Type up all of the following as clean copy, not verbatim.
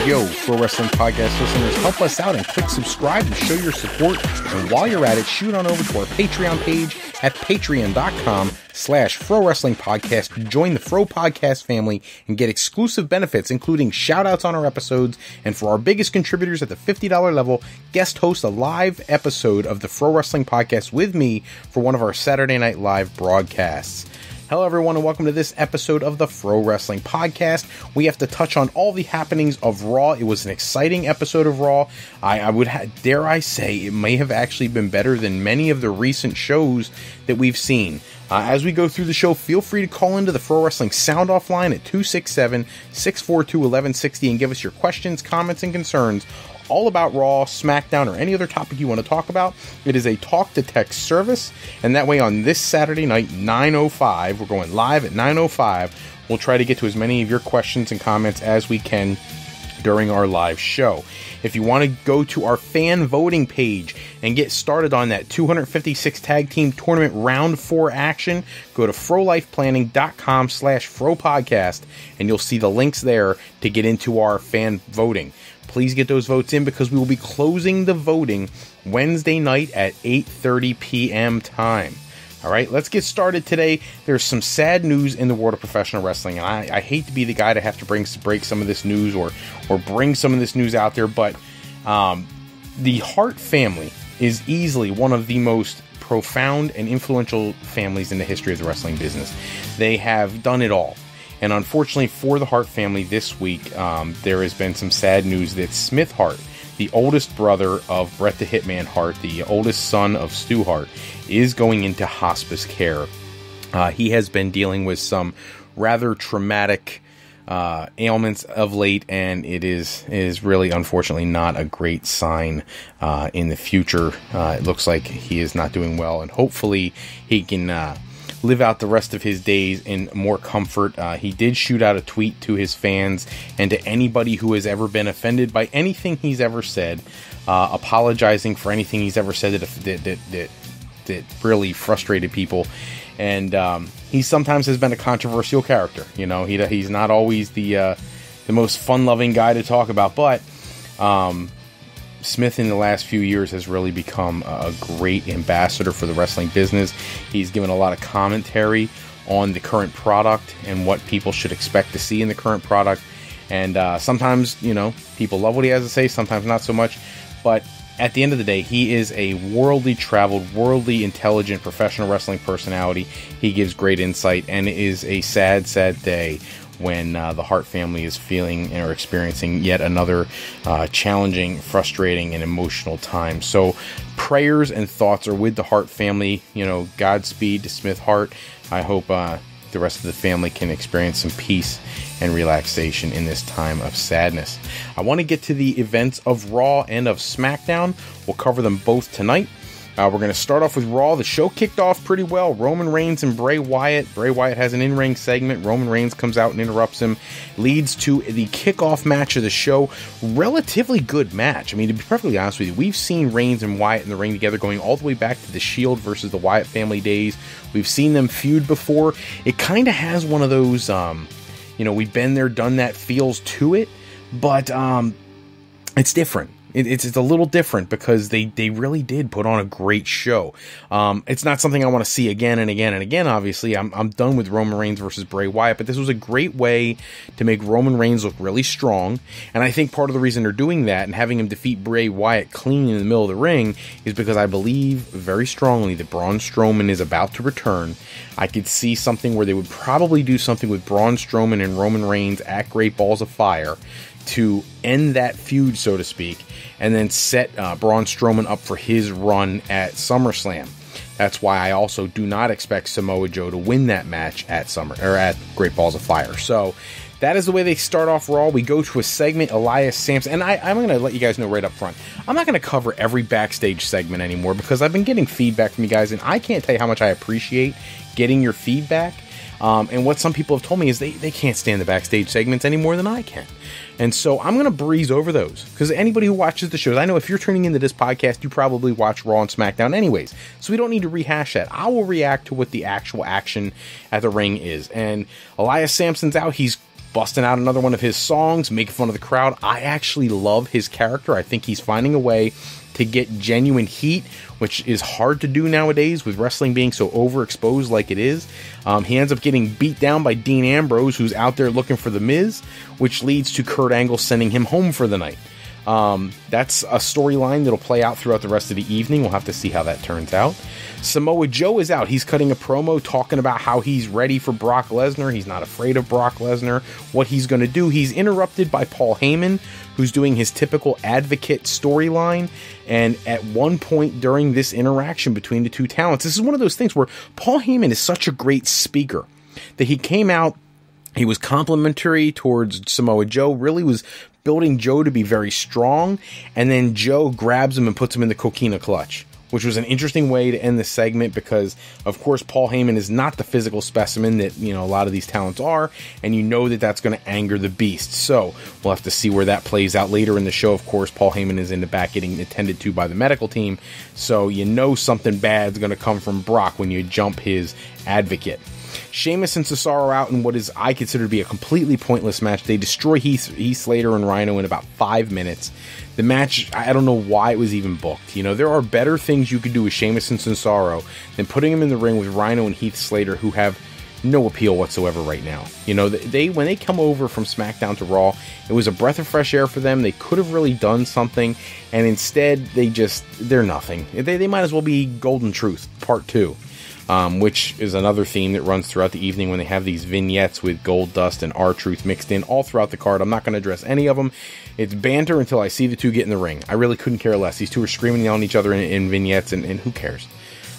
Yo, Pro Wrestling Podcast listeners, help us out and click subscribe to show your support. And while you're at it, shoot on over to our Patreon page at patreon.com/Fro Wrestling Podcast to join the Fro Podcast family and get exclusive benefits, including shout-outs on our episodes. And for our biggest contributors at the $50 level, guest host a live episode of the Fro Wrestling Podcast with me for one of our Saturday Night Live broadcasts. Hello everyone and welcome to this episode of the Fro Wrestling Podcast. We have to touch on all the happenings of Raw. It was an exciting episode of Raw. I would dare I say it may have actually been better than many of the recent shows that we've seen. As we go through the show, feel free to call into the Fro Wrestling Sound Off line at 267-642-1160 and give us your questions, comments, and concerns all about Raw, SmackDown, or any other topic you want to talk about. It is a talk-to-text service, and that way on this Saturday night, 9:05, we're going live at 9:05, we'll try to get to as many of your questions and comments as we can during our live show. If you want to go to our fan voting page and get started on that 256 Tag Team Tournament Round 4 action, go to frolifeplanning.com/FroPodcast, and you'll see the links there to get into our fan voting. Please get those votes in because we will be closing the voting Wednesday night at 8:30 p.m. time. All right, let's get started today. There's some sad news in the world of professional wrestling, and I hate to be the guy to have to break some of this news or bring some of this news out there, but the Hart family is easily one of the most profound and influential families in the history of the wrestling business. They have done it all. And unfortunately for the Hart family this week, there has been some sad news that Smith Hart, the oldest brother of Bret the Hitman Hart, the oldest son of Stu Hart, is going into hospice care. He has been dealing with some rather traumatic ailments of late, and it is really unfortunately not a great sign in the future. It looks like he is not doing well, and hopefully he can live out the rest of his days in more comfort. He did shoot out a tweet to his fans and to anybody who has ever been offended by anything he's ever said, apologizing for anything he's ever said that really frustrated people. And he sometimes has been a controversial character. You know, he's not always the most fun-loving guy to talk about, but Smith in the last few years has really become a great ambassador for the wrestling business. He's given a lot of commentary on the current product and what people should expect to see in the current product. And sometimes, you know, people love what he has to say, sometimes not so much. But at the end of the day, he is a worldly traveled, worldly intelligent professional wrestling personality. He gives great insight, and it is a sad, sad day when the Hart family is feeling or experiencing yet another challenging, frustrating, and emotional time. So prayers and thoughts are with the Hart family. You know, Godspeed to Smith Hart. I hope the rest of the family can experience some peace and relaxation in this time of sadness. I want to get to the events of Raw and of SmackDown. We'll cover them both tonight. We're going to start off with Raw. The show kicked off pretty well. Roman Reigns and Bray Wyatt. Bray Wyatt has an in-ring segment. Roman Reigns comes out and interrupts him. Leads to the kickoff match of the show. Relatively good match. I mean, to be perfectly honest with you, we've seen Reigns and Wyatt in the ring together going all the way back to the Shield versus the Wyatt family days. We've seen them feud before. It kind of has one of those, you know, we've been there, done that feels to it. But it's different. It's a little different because they really did put on a great show. It's not something I want to see again and again and again, obviously. I'm done with Roman Reigns versus Bray Wyatt, but this was a great way to make Roman Reigns look really strong. And I think part of the reason they're doing that and having him defeat Bray Wyatt clean in the middle of the ring is because I believe very strongly that Braun Strowman is about to return. I could see something where they would probably do something with Braun Strowman and Roman Reigns at Great Balls of Fire to end that feud, so to speak, and then set Braun Strowman up for his run at SummerSlam. That's why I also do not expect Samoa Joe to win that match at at Great Balls of Fire. So that is the way they start off Raw. We go to a segment, Elias Sampson, and I'm going to let you guys know right up front, I'm not going to cover every backstage segment anymore because I've been getting feedback from you guys, and I can't tell you how much I appreciate getting your feedback. And what some people have told me is they can't stand the backstage segments any more than I can. And so I'm going to breeze over those because anybody who watches the shows, I know if you're tuning into this podcast, you probably watch Raw and SmackDown anyways. So we don't need to rehash that. I will react to what the actual action at the ring is. And Elias Sampson's out. He's busting out another one of his songs, making fun of the crowd. I actually love his character. I think he's finding a way to get genuine heat, which is hard to do nowadays with wrestling being so overexposed like it is. He ends up getting beat down by Dean Ambrose, who's out there looking for The Miz, which leads to Kurt Angle sending him home for the night. That's a storyline that'll play out throughout the rest of the evening. We'll have to see how that turns out. Samoa Joe is out. He's cutting a promo talking about how he's ready for Brock Lesnar. He's not afraid of Brock Lesnar, what he's going to do. He's interrupted by Paul Heyman, who's doing his typical advocate storyline. And at one point during this interaction between the two talents, this is one of those things where Paul Heyman is such a great speaker that he came out, he was complimentary towards Samoa Joe, really was building Joe to be very strong, and then Joe grabs him and puts him in the coquina clutch, which was an interesting way to end the segment because, of course, Paul Heyman is not the physical specimen that, you know, a lot of these talents are, and you know that that's going to anger the beast. So we'll have to see where that plays out later in the show. Of course, Paul Heyman is in the back getting attended to by the medical team, so you know something bad's going to come from Brock when you jump his advocate. Sheamus and Cesaro out in what is I consider to be a completely pointless match. They destroy Heath Slater and Rhino in about 5 minutes. The match, I don't know why it was even booked. You know, there are better things you could do with Sheamus and Cesaro than putting them in the ring with Rhino and Heath Slater, who have no appeal whatsoever right now. You know, when they come over from SmackDown to Raw, it was a breath of fresh air for them. They could have really done something, and instead they're nothing. They might as well be Golden Truth Part 2. Which is another theme that runs throughout the evening when they have these vignettes with Gold Dust and R-Truth mixed in all throughout the card. I'm not going to address any of them. It's banter until I see the two get in the ring. I really couldn't care less. These two are screaming and yelling at each other in vignettes, and who cares?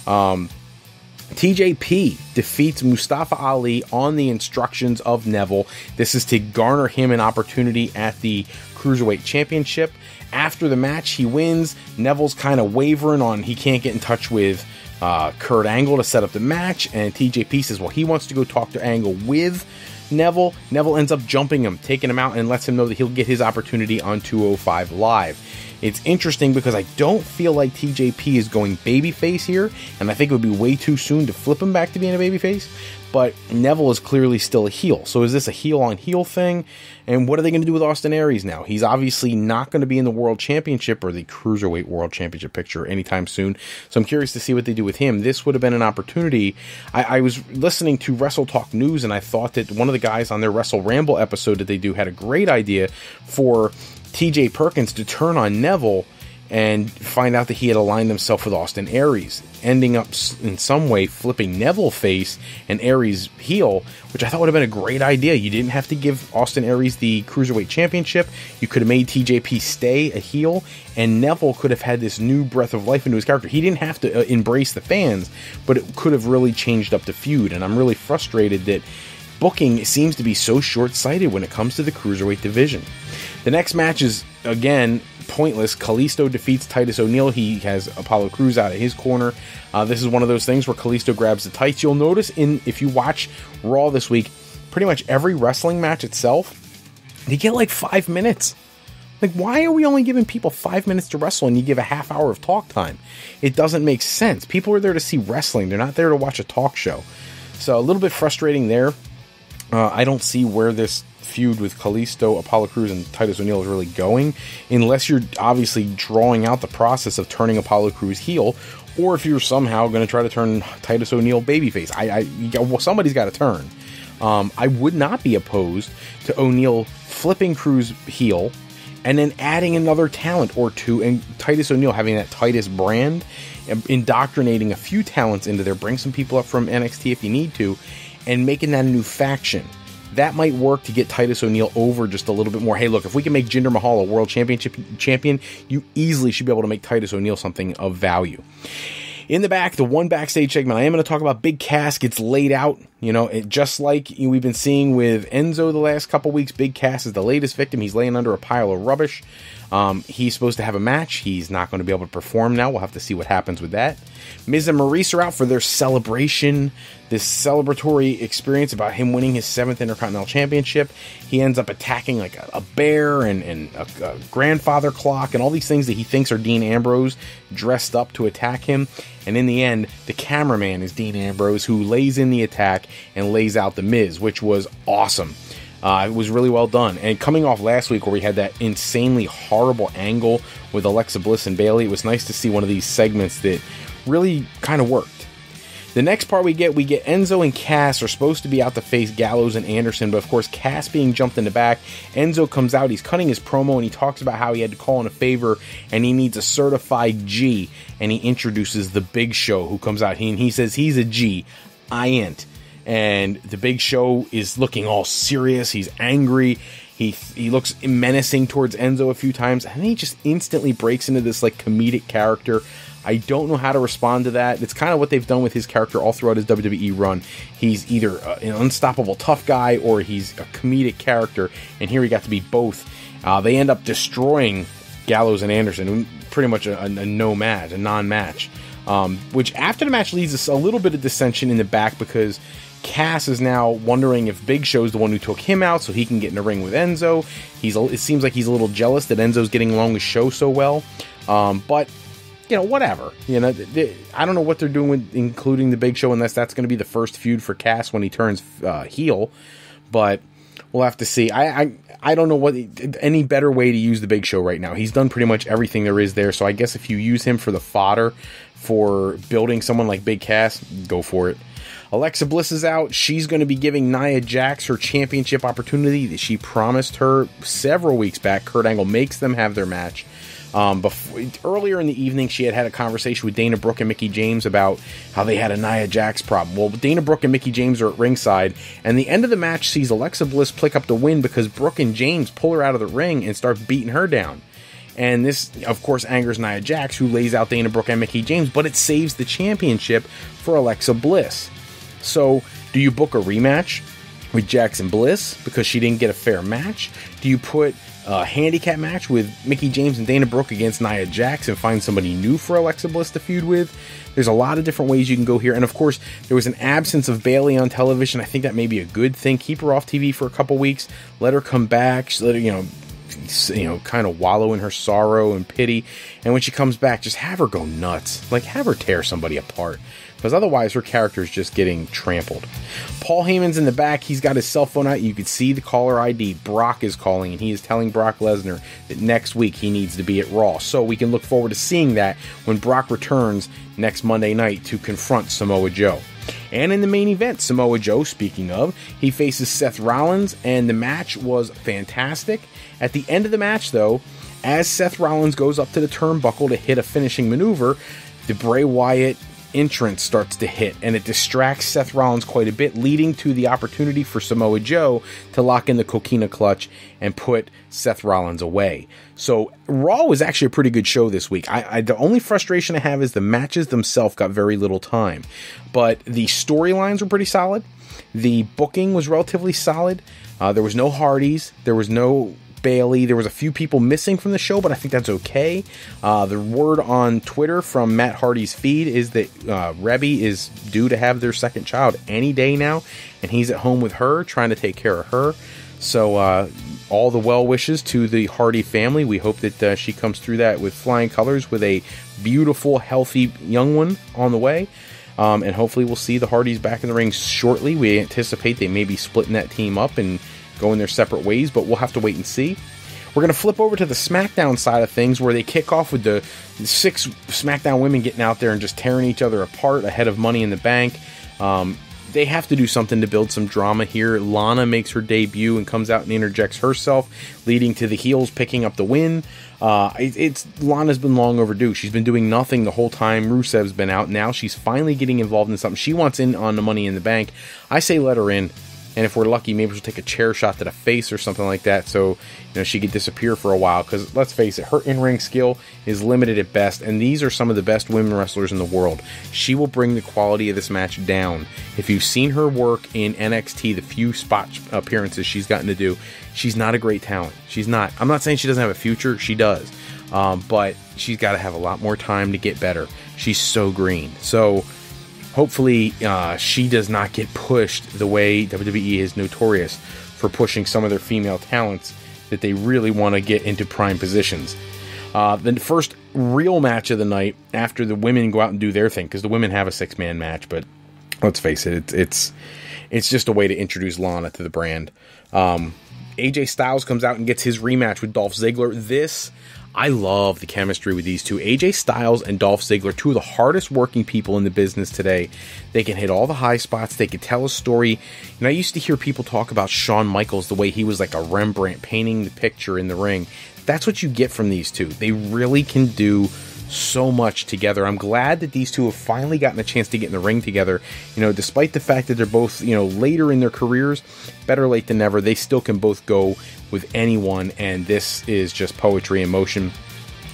TJP defeats Mustafa Ali on the instructions of Neville. This is to garner him an opportunity at the Cruiserweight Championship. After the match, he wins. Neville's kind of wavering on he can't get in touch with Kurt Angle to set up the match, and TJP says, well, he wants to go talk to Angle with Neville. Neville ends up jumping him, taking him out, and lets him know that he'll get his opportunity on 205 Live. It's interesting because I don't feel like TJP is going babyface here, and I think it would be way too soon to flip him back to being a babyface, but Neville is clearly still a heel. So is this a heel-on-heel thing? And what are they going to do with Austin Aries now? He's obviously not going to be in the World Championship or the Cruiserweight World Championship picture anytime soon, so I'm curious to see what they do with him. This would have been an opportunity. I was listening to Wrestle Talk News, and I thought that one of the guys on their Wrestle Ramble episode that they do had a great idea for TJ Perkins to turn on Neville and find out that he had aligned himself with Austin Aries, ending up in some way flipping Neville face and Aries heel, which I thought would have been a great idea. You didn't have to give Austin Aries the Cruiserweight Championship. You could have made TJP stay a heel, and Neville could have had this new breath of life into his character. He didn't have to embrace the fans, but it could have really changed up the feud, and I'm really frustrated that booking seems to be so short-sighted when it comes to the Cruiserweight division. The next match is, again, pointless. Kalisto defeats Titus O'Neil. He has Apollo Crews out of his corner. This is one of those things where Kalisto grabs the tights. You'll notice if you watch Raw this week, pretty much every wrestling match itself, they get like 5 minutes. Like, why are we only giving people 5 minutes to wrestle and you give a half hour of talk time? It doesn't make sense. People are there to see wrestling. They're not there to watch a talk show. So a little bit frustrating there. I don't see where this feud with Kalisto, Apollo Crews, and Titus O'Neil is really going, unless you're obviously drawing out the process of turning Apollo Crews heel, or if you're somehow going to try to turn Titus O'Neil babyface. Somebody's got to turn. I would not be opposed to O'Neil flipping Crews heel and then adding another talent or two, and Titus O'Neil having that Titus brand, indoctrinating a few talents into there, bring some people up from NXT if you need to, and making that a new faction. That might work to get Titus O'Neil over just a little bit more. Hey, look, if we can make Jinder Mahal a world championship champion, you easily should be able to make Titus O'Neil something of value. In the back, the one backstage segment, I am going to talk about Big Cass gets laid out. You know, just like we've been seeing with Enzo the last couple weeks, Big Cass is the latest victim. He's laying under a pile of rubbish. He's supposed to have a match. He's not going to be able to perform now. We'll have to see what happens with that. Miz and Maurice are out for their celebration, this celebratory experience about him winning his 7th Intercontinental Championship. He ends up attacking like a bear and a grandfather clock and all these things that he thinks are Dean Ambrose dressed up to attack him. And in the end, the cameraman is Dean Ambrose, who lays in the attack and lays out the Miz, which was awesome. It was really well done. And coming off last week where we had that insanely horrible angle with Alexa Bliss and Bayley, it was nice to see one of these segments that really kind of worked. The next part we get Enzo and Cass are supposed to be out to face Gallows and Anderson, but of course Cass being jumped in the back. Enzo comes out, he's cutting his promo, and he talks about how he had to call in a favor and he needs a certified G, and he introduces the Big Show, who comes out and he says he's a G, I ain't. And the Big Show is looking all serious, he's angry, he looks menacing towards Enzo a few times, and then he just instantly breaks into this like comedic character. I don't know how to respond to that. It's kind of what they've done with his character all throughout his WWE run. He's either an unstoppable tough guy or he's a comedic character, and here he got to be both. They end up destroying Gallows and Anderson, pretty much a no-match, a non-match, which after the match leads us a little bit of dissension in the back because Cass is now wondering if Big Show's the one who took him out so he can get in the ring with Enzo. It seems like he's a little jealous that Enzo's getting along with Show so well, but whatever. I don't know what they're doing with including the Big Show unless that's going to be the first feud for Cass when he turns heel. But we'll have to see. I don't know what any better way to use the Big Show right now. He's done pretty much everything there is there. So I guess if you use him for the fodder for building someone like Big Cass, go for it. Alexa Bliss is out. She's going to be giving Nia Jax her championship opportunity that she promised her several weeks back. Kurt Angle makes them have their match. Earlier in the evening, she had a conversation with Dana Brooke and Mickie James about how they had a Nia Jax problem. Well, Dana Brooke and Mickie James are at ringside, and the end of the match sees Alexa Bliss pick up the win because Brooke and James pull her out of the ring and start beating her down. And this, of course, angers Nia Jax, who lays out Dana Brooke and Mickie James, but it saves the championship for Alexa Bliss. So, do you book a rematch with Jax and Bliss because she didn't get a fair match? Do you put a handicap match with Mickie James and Dana Brooke against Nia Jax and find somebody new for Alexa Bliss to feud with? There's a lot of different ways you can go here. And of course, there was an absence of Bayley on television. I think that may be a good thing. Keep her off TV for a couple weeks. Let her come back. Let her, kind of wallow in her sorrow and pity. And when she comes back, just have her go nuts. Like, have her tear somebody apart. Because otherwise her character is just getting trampled. Paul Heyman's in the back. He's got his cell phone out. You can see the caller ID. Brock is calling, and he is telling Brock Lesnar that next week he needs to be at Raw. So we can look forward to seeing that when Brock returns next Monday night to confront Samoa Joe. And in the main event, Samoa Joe, speaking of, he faces Seth Rollins, and the match was fantastic. At the end of the match, though, as Seth Rollins goes up to the turnbuckle to hit a finishing maneuver, the Bray Wyatt entrance starts to hit, and it distracts Seth Rollins quite a bit, leading to the opportunity for Samoa Joe to lock in the coquina clutch and put Seth Rollins away. So Raw was actually a pretty good show this week. The only frustration I have is the matches themselves got very little time, but the storylines were pretty solid. The booking was relatively solid. There was no Hardys. There was no Bayley. There was a few people missing from the show, but I think that's okay. The word on Twitter from Matt Hardy's feed is that Rebby is due to have their second child any day now, and he's at home with her, trying to take care of her. So all the well wishes to the Hardy family. We hope that she comes through that with flying colors, with a beautiful, healthy young one on the way. And hopefully we'll see the Hardys back in the ring shortly. We anticipate they may be splitting that team up and going their separate ways, but we'll have to wait and see. We're going to flip over to the SmackDown side of things, where they kick off with the 6 SmackDown women getting out there and just tearing each other apart ahead of Money in the Bank. They have to do something to build some drama here. Lana makes her debut and comes out and interjects herself, leading to the heels picking up the win. Lana's been long overdue. She's been doing nothing the whole time Rusev's been out. Now she's finally getting involved in something. She wants in on the Money in the Bank. I say let her in. And if we're lucky, maybe she'll take a chair shot to the face or something like that, so she could disappear for a while. Because let's face it, her in-ring skill is limited at best, and these are some of the best women wrestlers in the world. She will bring the quality of this match down. If you've seen her work in NXT, the few spot appearances she's gotten to do, she's not a great talent. She's not. I'm not saying she doesn't have a future. She does. But she's got to have a lot more time to get better. She's so green. So hopefully she does not get pushed the way WWE is notorious for pushing some of their female talents that they really want to get into prime positions. The first real match of the night, after the women go out and do their thing, because the women have a 6-man match, but let's face it, it's just a way to introduce Lana to the brand. AJ Styles comes out and gets his rematch with Dolph Ziggler. I love the chemistry with these two. AJ Styles and Dolph Ziggler, two of the hardest working people in the business today. They can hit all the high spots. They can tell a story. And I used to hear people talk about Shawn Michaels, the way he was like a Rembrandt painting the picture in the ring. That's what you get from these two. They really can do so much together. I'm glad that these two have finally gotten a chance to get in the ring together. Despite the fact that they're both, later in their careers, better late than never, they still can both go with anyone, and this is just poetry in motion.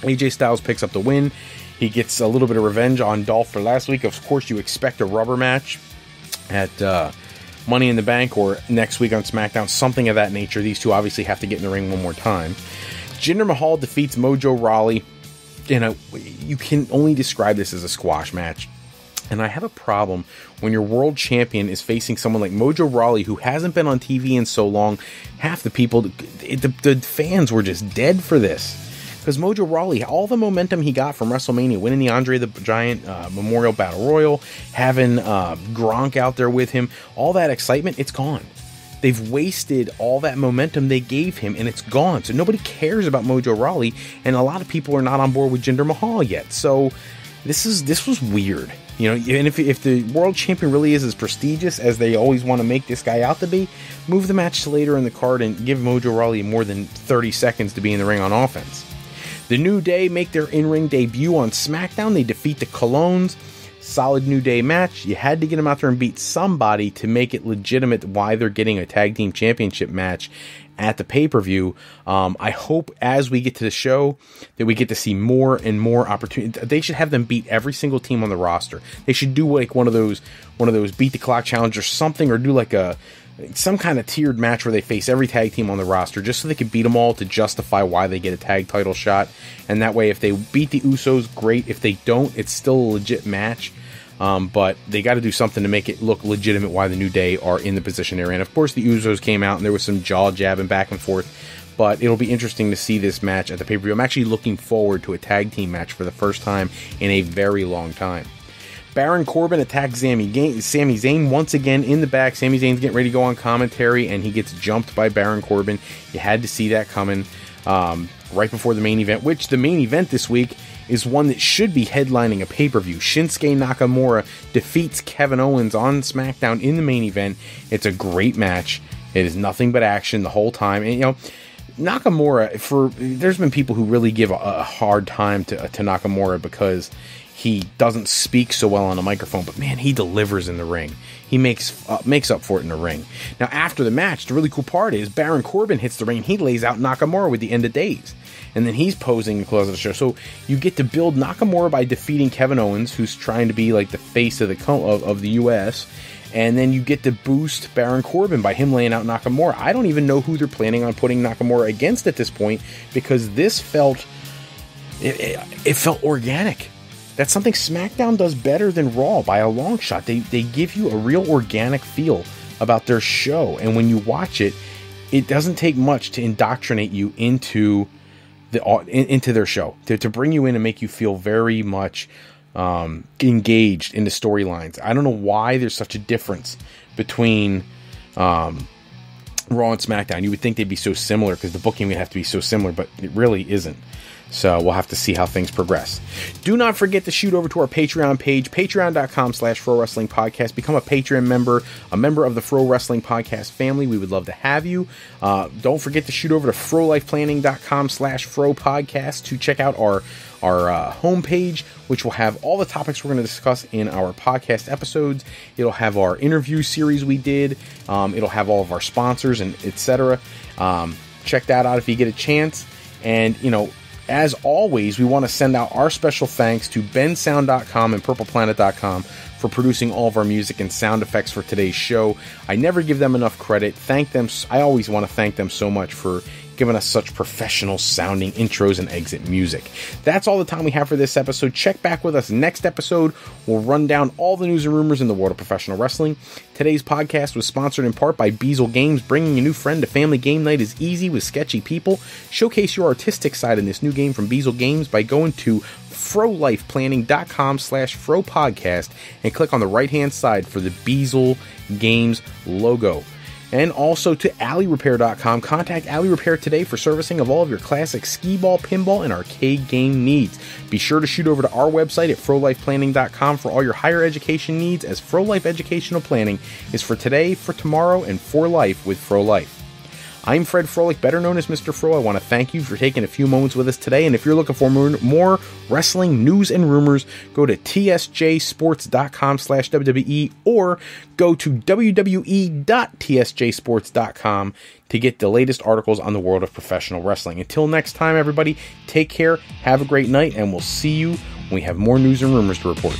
AJ Styles picks up the win. He gets a little bit of revenge on Dolph for last week. Of course, you expect a rubber match at Money in the Bank or next week on SmackDown, something of that nature. These two obviously have to get in the ring one more time. Jinder Mahal defeats Mojo Rawley. You can only describe this as a squash match. And I have a problem when your world champion is facing someone like Mojo Rawley, who hasn't been on TV in so long. Half the people, the fans were just dead for this. Because Mojo Rawley, all the momentum he got from WrestleMania, winning the Andre the Giant Memorial Battle Royal, having Gronk out there with him, all that excitement, it's gone. They've wasted all that momentum they gave him, and it's gone. So nobody cares about Mojo Rawley, and a lot of people are not on board with Jinder Mahal yet. So this was weird. And if the world champion really is as prestigious as they always want to make this guy out to be, move the match to later in the card and give Mojo Rawley more than 30 seconds to be in the ring on offense. The New Day make their in-ring debut on SmackDown. They defeat the Colognes. Solid New Day match. You had to get them out there and beat somebody to make it legitimate why they're getting a tag team championship match at the pay-per-view. I hope as we get to the show that we get to see more and more opportunities. They should have them beat every single team on the roster. They should do like one of those beat the clock challenge or something, or do like some kind of tiered match where they face every tag team on the roster just so they can beat them all to justify why they get a tag title shot. And that way, if they beat the Usos, great. If they don't, it's still a legit match. But they got to do something to make it look legitimate why the New Day are in the position they're in. Of course, the Usos came out and there was some jaw jabbing back and forth, but it'll be interesting to see this match at the pay-per-view. I'm actually looking forward to a tag team match for the first time in a very long time. Baron Corbin attacks Sami Zayn once again in the back. Sami Zayn's getting ready to go on commentary, and he gets jumped by Baron Corbin. You had to see that coming right before the main event, which the main event this week is one that should be headlining a pay-per-view. Shinsuke Nakamura defeats Kevin Owens on SmackDown in the main event. It's a great match. It is nothing but action the whole time. And, Nakamura, there's been people who really give a hard time to Nakamura because he doesn't speak so well on a microphone, but man, he delivers in the ring. He makes up for it in the ring. Now, after the match, the really cool part is Baron Corbin hits the ring and he lays out Nakamura with the end of days. And then he's posing to close of the show. So you get to build Nakamura by defeating Kevin Owens, who's trying to be like the face of the U.S., and then you get to boost Baron Corbin by him laying out Nakamura. I don't even know who they're planning on putting Nakamura against at this point, because this felt organic. That's something SmackDown does better than Raw by a long shot. They give you a real organic feel about their show, and when you watch it, it doesn't take much to indoctrinate you into their show, to bring you in and make you feel very much engaged in the storylines. I don't know why there's such a difference between Raw and SmackDown. You would think they'd be so similar because the booking would have to be so similar, but it really isn't. So we'll have to see how things progress. Do not forget to shoot over to our Patreon page, patreon.com/Fro Wrestling Podcast. Become a Patreon member, a member of the Fro Wrestling Podcast family. We would love to have you. Don't forget to shoot over to frolifeplanning.com/Fro Podcast to check out our homepage, which will have all the topics we're going to discuss in our podcast episodes. It'll have our interview series we did. It'll have all of our sponsors and etc. Check that out if you get a chance. And, as always, we want to send out our special thanks to bensound.com and purpleplanet.com for producing all of our music and sound effects for today's show. I never give them enough credit. Thank them. I always want to thank them so much for giving us such professional sounding intros and exit music. That's all the time we have for this episode. Check back with us next episode. We'll run down all the news and rumors in the world of professional wrestling. Today's podcast was sponsored in part by Beazle Games. Bringing a new friend to family game night is easy with sketchy people. Showcase your artistic side in this new game from Beazle Games by going to frolifeplanning.com/fropodcast and click on the right-hand side for the Beazle Games logo. And also to alleyrepair.com. Contact Alley Repair today for servicing of all of your classic skee-ball, pinball, and arcade game needs. Be sure to shoot over to our website at frolifeplanning.com for all your higher education needs, as Fro-Life Educational Planning is for today, for tomorrow, and for life with Fro-Life. I'm Fred Froelich, better known as Mr. Fro. I want to thank you for taking a few moments with us today, and if you're looking for more wrestling news and rumors, go to tsjsports.com/WWE or go to wwe.tsjsports.com to get the latest articles on the world of professional wrestling. Until next time, everybody, take care, have a great night, and we'll see you when we have more news and rumors to report.